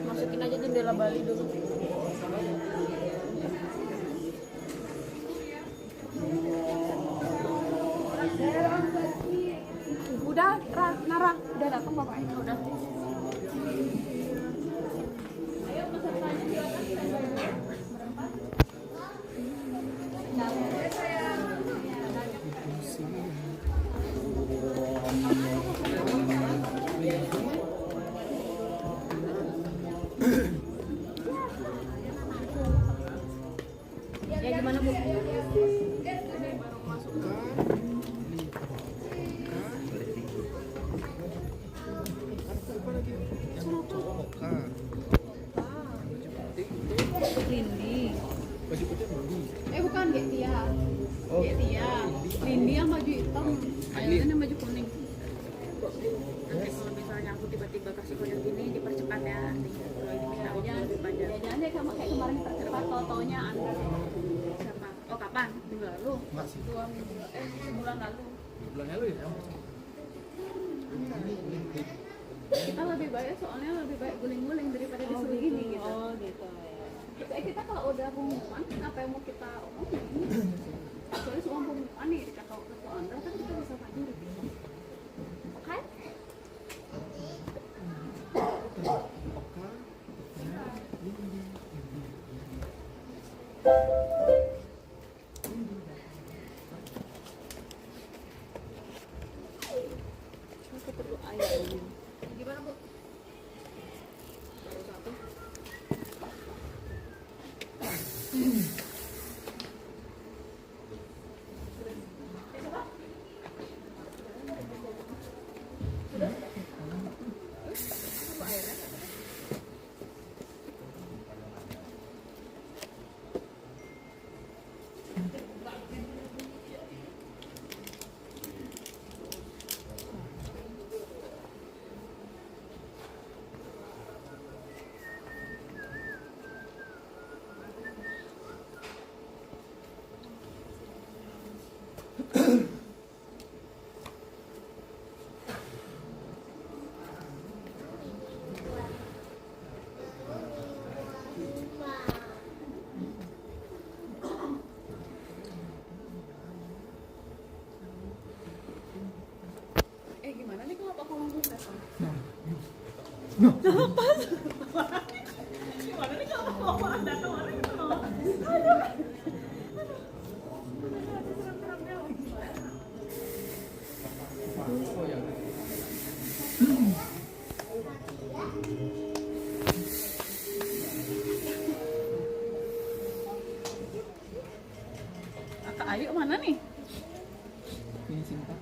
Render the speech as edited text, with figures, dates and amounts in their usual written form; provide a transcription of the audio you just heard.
Masukin aja jendela Bali dulu. Udah, Nara, udah datang bapaknya, udah. Ayo pesertanya silakan. Ya gimana Bu? Lindi. Baju putih Lindi. Bukan Getia. Oh. Getia. Lindi yang baju hitam. Aylan yang baju kuning. Nanti kalau misalnya aku tiba-tiba kasih kode gini dipercepat ya. Kalau ini minta waktu lebih panjang. Jangan deh kamu kayak kemarin dipercepat, tau-taunya Anda. Siapa? Oh kapan? Minggu lalu? Enggak sih. 2 minggu. Sebulan lalu. Bulan lalu ya? Kita lebih baik soalnya lebih baik guling-guling daripada disuruh gini gitu. Oh gitu ya. Kita kalau udah pengumuman apa yang mau kita omongin? Soalnya semua pengumuman nih dikata ke Anda kan kita bisa maju gitu. Oke? Kita perlu air. Gimana Bu? Baru satu. Gimana nih kalau aku langsung datang? Gimana nih kalau aku datang? Kakak Ayu mana nih? Ini cinta.